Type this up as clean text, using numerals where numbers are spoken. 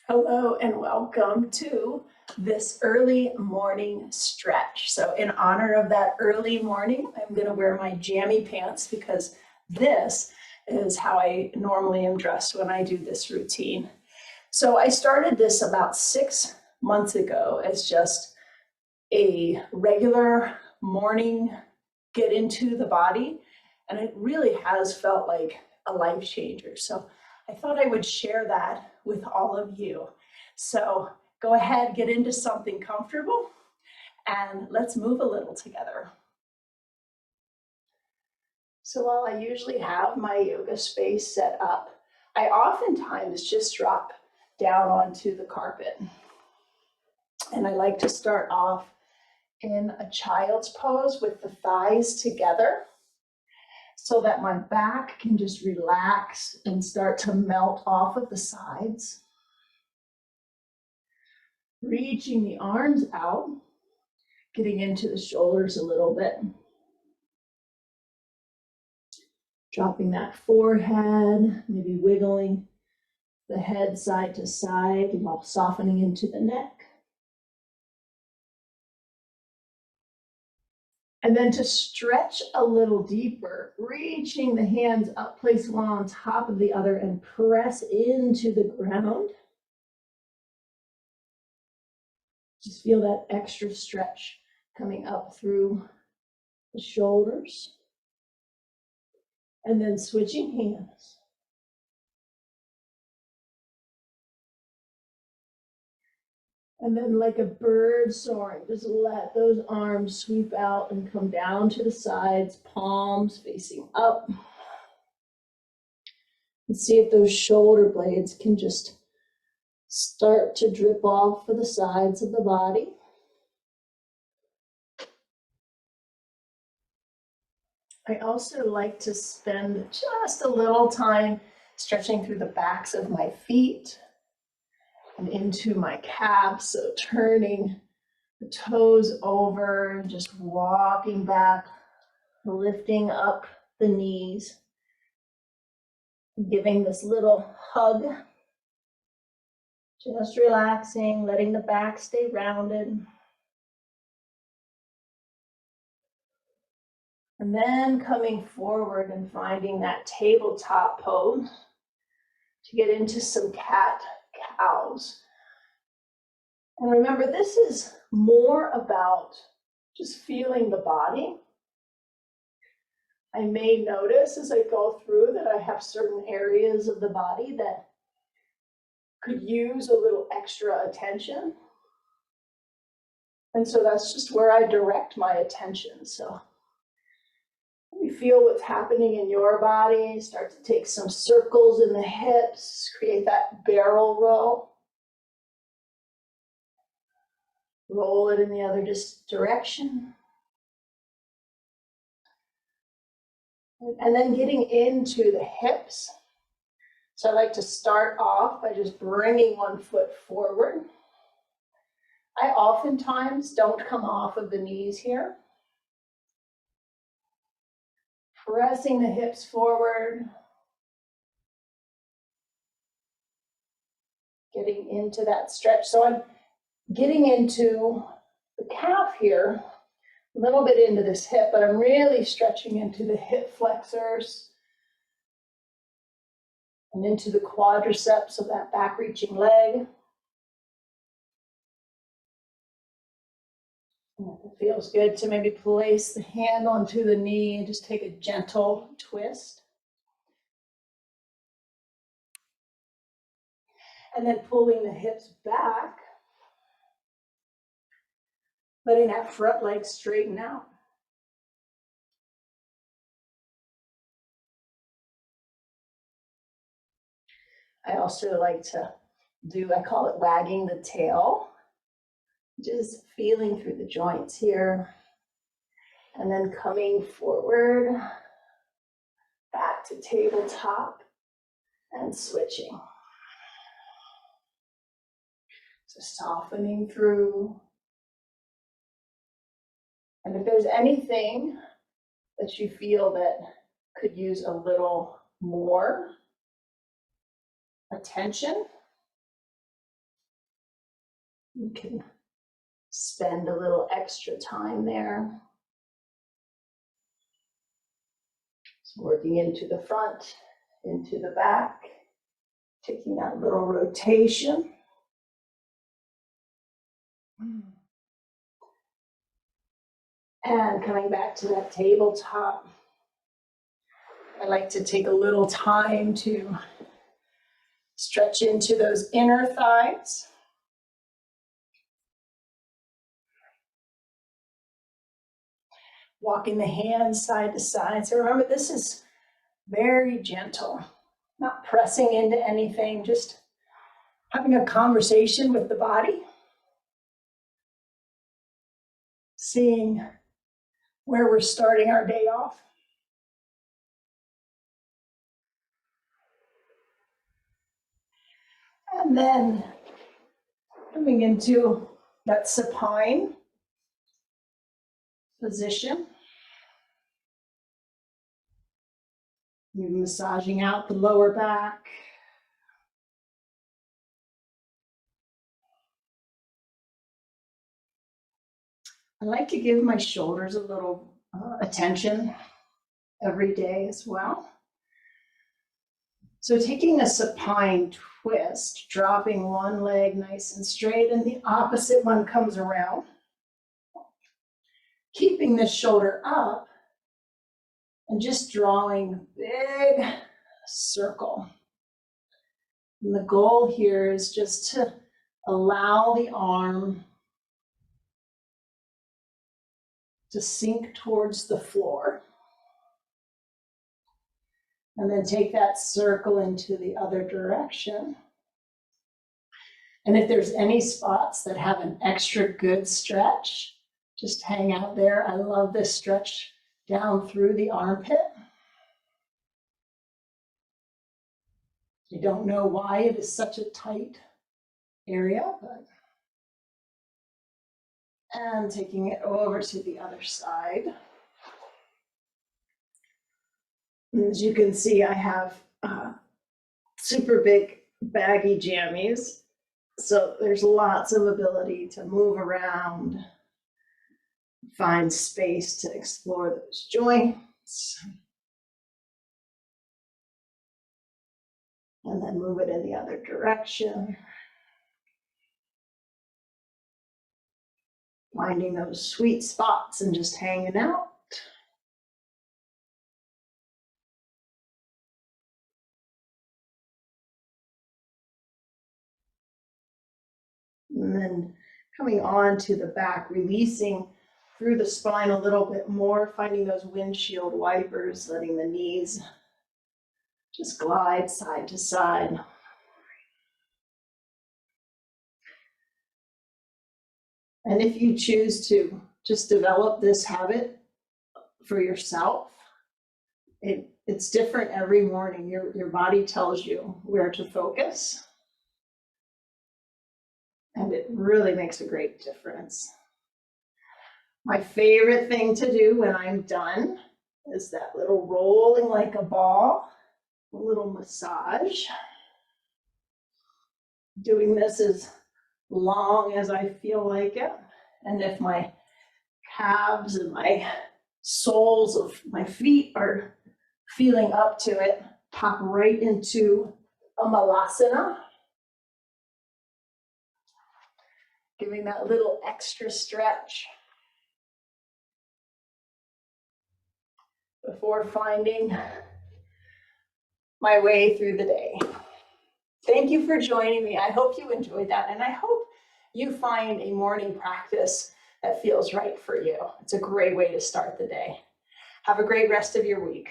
Hello and welcome to this early morning stretch. So in honor of that early morning, I'm going to wear my jammy pants because this is how I normally am dressed when I do this routine. So I started this about 6 months ago as just a regular morning get into the body, and it really has felt like a life changer. So I thought I would share that with all of you. So go ahead, get into something comfortable, and let's move a little together. So while I usually have my yoga space set up, I oftentimes just drop down onto the carpet. And I like to start off in a child's pose with the thighs together so that my back can just relax and start to melt off of the sides. Reaching the arms out, getting into the shoulders a little bit. Dropping that forehead, maybe wiggling the head side to side while softening into the neck. And then to stretch a little deeper, reaching the hands up, place one on top of the other and press into the ground. Just feel that extra stretch coming up through the shoulders. And then switching hands. And then like a bird soaring, just let those arms sweep out and come down to the sides, palms facing up. And see if those shoulder blades can just start to drip off for the sides of the body. I also like to spend just a little time stretching through the backs of my feet and into my calves, so turning the toes over, just walking back, lifting up the knees, giving this little hug, just relaxing, letting the back stay rounded. And then coming forward and finding that tabletop pose to get into some cat-cows. And remember, this is more about just feeling the body. I may notice as I go through that I have certain areas of the body that could use a little extra attention. And so that's just where I direct my attention. So you feel what's happening in your body, start to take some circles in the hips, create that barrel roll. Roll it in the other direction. And then getting into the hips. So I like to start off by just bringing one foot forward. I oftentimes don't come off of the knees here. Pressing the hips forward. Getting into that stretch. So I'm getting into the calf here, a little bit into this hip, but I'm really stretching into the hip flexors and into the quadriceps of that back reaching leg. And it feels good to maybe place the hand onto the knee and just take a gentle twist. And then pulling the hips back, letting that front leg straighten out. I also like to do, I call it wagging the tail, just feeling through the joints here. And then coming forward, back to tabletop and switching. So softening through. And if there's anything that you feel that could use a little more attention, You can spend a little extra time there. So working into the front, into the back, taking that little rotation. And coming back to that tabletop. I like to take a little time to stretch into those inner thighs. Walking the hands side to side. So remember, this is very gentle, not pressing into anything, just having a conversation with the body, seeing where we're starting our day off. And then coming into that supine position. You're massaging out the lower back. I like to give my shoulders a little attention every day as well. So taking a supine twist, dropping one leg nice and straight, and the opposite one comes around. Keeping the shoulder up and just drawing a big circle. And the goal here is just to allow the arm to sink towards the floor. And then take that circle into the other direction. And if there's any spots that have an extra good stretch, just hang out there. I love this stretch down through the armpit. I don't know why it is such a tight area, but and taking it over to the other side. And as you can see, I have super big baggy jammies, so there's lots of ability to move around, find space to explore those joints, and then move it in the other direction. Finding those sweet spots and just hanging out. And then coming on to the back, releasing through the spine a little bit more, finding those windshield wipers, letting the knees just glide side to side. And if you choose to just develop this habit for yourself, it's different every morning. Your body tells you where to focus. And it really makes a great difference. My favorite thing to do when I'm done is that little rolling like a ball, a little massage. Doing this as long as I feel like it. And if my calves and my soles of my feet are feeling up to it, pop right into a malasana. Giving that little extra stretch before finding my way through the day. Thank you for joining me. I hope you enjoyed that, and I hope you find a morning practice that feels right for you. It's a great way to start the day. Have a great rest of your week.